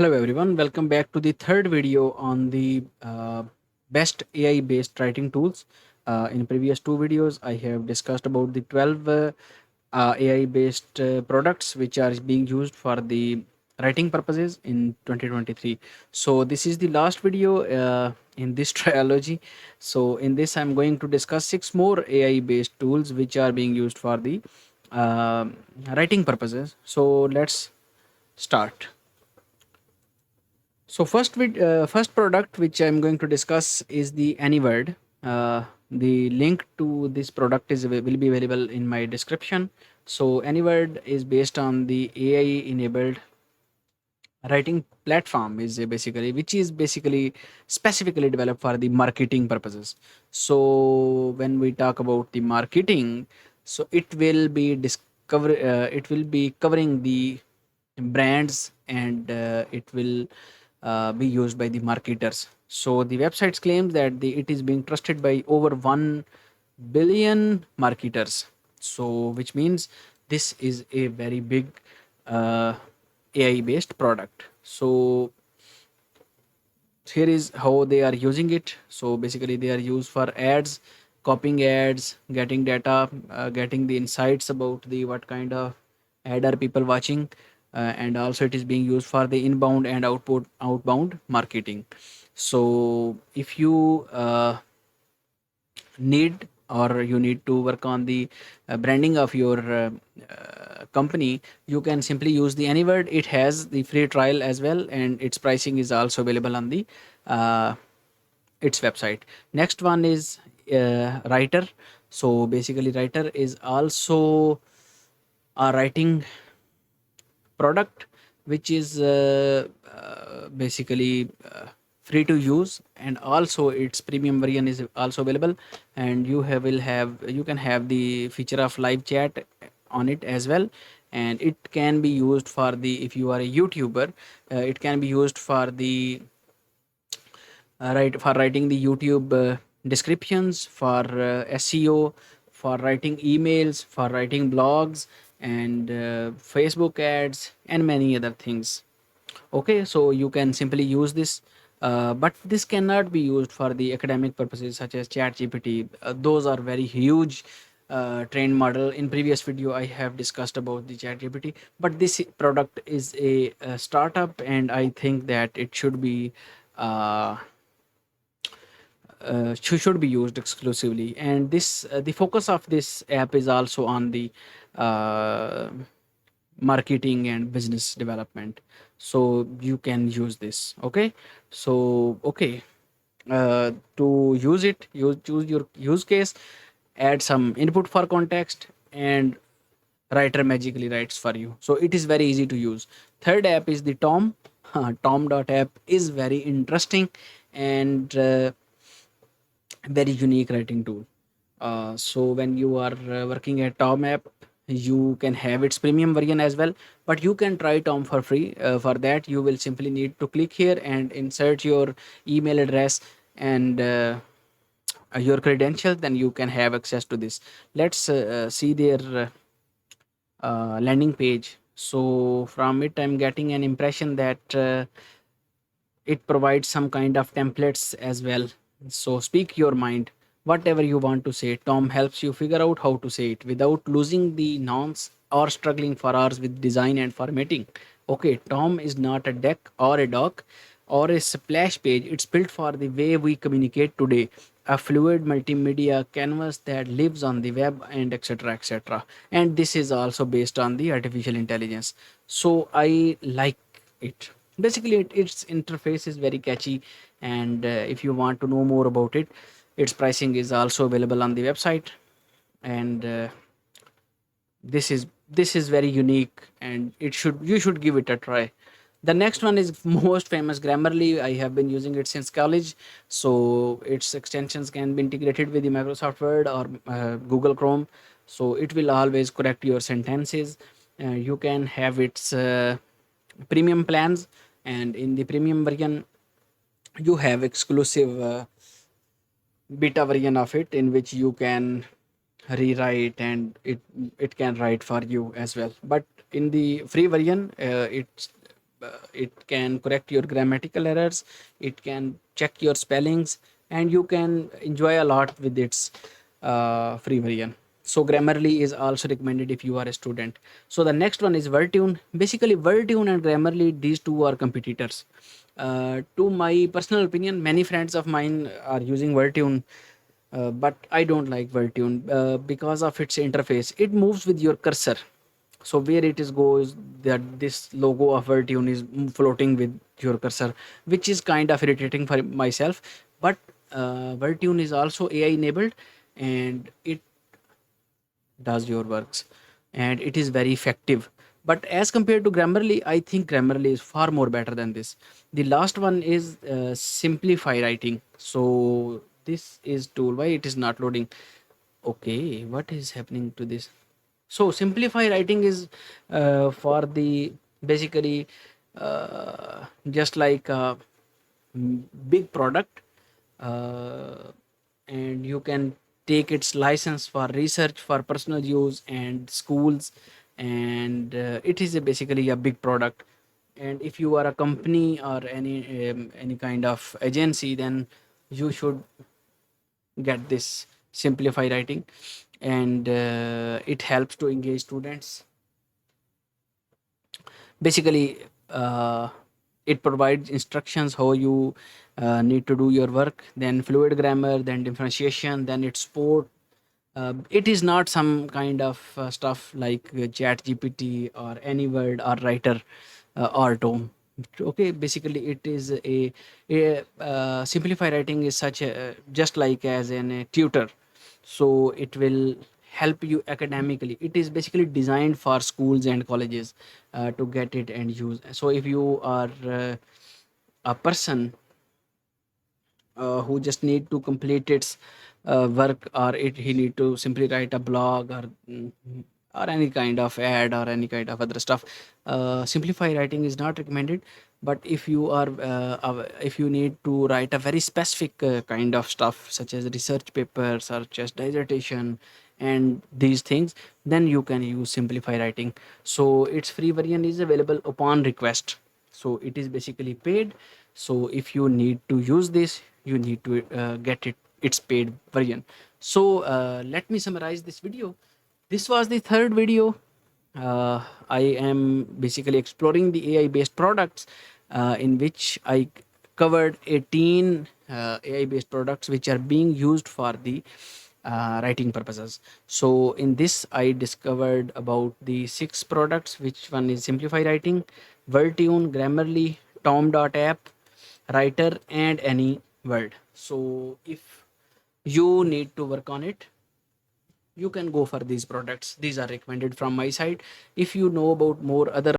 Hello everyone, welcome back to the third video on the best AI based writing tools. In previous two videos, I have discussed about the 12 AI based products which are being used for the writing purposes in 2023. So this is the last video in this trilogy. So in this, I'm going to discuss six more AI based tools which are being used for the uh, writing purposes. So let's start. So first product which I'm going to discuss is the AnyWord. The link to this product will be available in my description. So AnyWord is based on the AI enabled writing platform is basically which is basically specifically developed for the marketing purposes. So when we talk about the marketing, so it will be covering the brands, and it will be used by the marketers. So the websites claim that it is being trusted by over 1 billion marketers. So which means this is a very big uh, AI based product. So here is how they are using it. So basically they are used for ads, copying ads, getting data, getting the insights about the what kind of ad are people watching, and also it is being used for the inbound and outbound marketing. So if you need, or you need to work on the branding of your company, you can simply use the Anyword. It has the free trial as well, and its pricing is also available on the uh, its website. Next one is Writer. So basically Writer is also a writing product which is basically free to use, and also its premium version is also available, and you can have the feature of live chat on it as well. And it can be used for the, if you are a YouTuber, it can be used for the for writing the YouTube descriptions, for SEO, for writing emails, for writing blogs, and Facebook ads, and many other things. Okay, so you can simply use this, but this cannot be used for the academic purposes such as ChatGPT. Those are very huge trained model. In previous video I have discussed about the ChatGPT, but this product is a startup, and I think that it should be uh, should be used exclusively. And this the focus of this app is also on the uh, marketing and business development. So you can use this. Okay, so okay, to use it, you choose your use case, add some input for context, and writer magically writes for you. So it is very easy to use. Third app is the Tom. Tom.app is very interesting and very unique writing tool. So when you are working at Tom app, you can have its premium version as well, but you can try Tom for free. For that, you will simply need to click here and insert your email address and your credentials. Then you can have access to this. Let's see their landing page. So from it, I'm getting an impression that it provides some kind of templates as well. So speak your mind, whatever you want to say. Tom helps you figure out how to say it without losing the nouns or struggling for hours with design and formatting. Okay, Tom is not a deck or a doc or a splash page. It's built for the way we communicate today, a fluid multimedia canvas that lives on the web, and etc etc. And this is also based on the artificial intelligence. So I like it. Basically its interface is very catchy, and if you want to know more about it, its pricing is also available on the website. And this is very unique, and it should you should give it a try. The next one is most famous, Grammarly. I have been using it since college. So its extensions can be integrated with the Microsoft Word or Google Chrome. So it will always correct your sentences. You can have its premium plans, and in the premium version you have exclusive beta version of it, in which you can rewrite, and it can write for you as well. But in the free version, it's it can correct your grammatical errors, it can check your spellings, and you can enjoy a lot with its free version. So Grammarly is also recommended if you are a student. So the next one is Wordtune. Basically, Wordtune and Grammarly, these two are competitors. To my personal opinion, many friends of mine are using Wordtune, but I don't like Wordtune because of its interface. It moves with your cursor. So where it is goes, that this logo of Wordtune is floating with your cursor, which is kind of irritating for myself. But Wordtune is also AI enabled, and it does your works, and it is very effective. But as compared to Grammarly, I think Grammarly is far more better than this. The last one is Simplify Writing. So this is tool, why it is not loading? Okay, what is happening to this? So Simplify Writing is for the basically just like big product, uh, and you can take its license for research, for personal use and schools, and it is basically a big product. And if you are a company or any kind of agency, then you should get this Simplify Writing, and it helps to engage students. Basically, it provides instructions how you need to do your work, then fluid grammar, then differentiation, then its support. It is not some kind of stuff like chat gpt or any word or writer or tome. Okay, basically it is a Simplify Writing is such a just like as an a tutor. So it will help you academically. It is basically designed for schools and colleges to get it and use. So if you are a person who just need to complete its work, or he need to simply write a blog, or any kind of ad or any kind of other stuff, Simplify Writing is not recommended. But if you are if you need to write a very specific kind of stuff, such as research papers or just dissertation and these things, then you can use Simplify Writing. So its free version is available upon request. So it is basically paid. So if you need to use this, you need to get its paid version. So let me summarize this video. This was the third video. I am basically exploring the AI based products, in which I covered 18 AI based products which are being used for the writing purposes. So in this, I discovered about the six products, which one is Simplify Writing, Wordtune, Grammarly, tome.app, Writer, and any word. So if you need to work on it, you can go for these products. These are recommended from my side. If you know about more other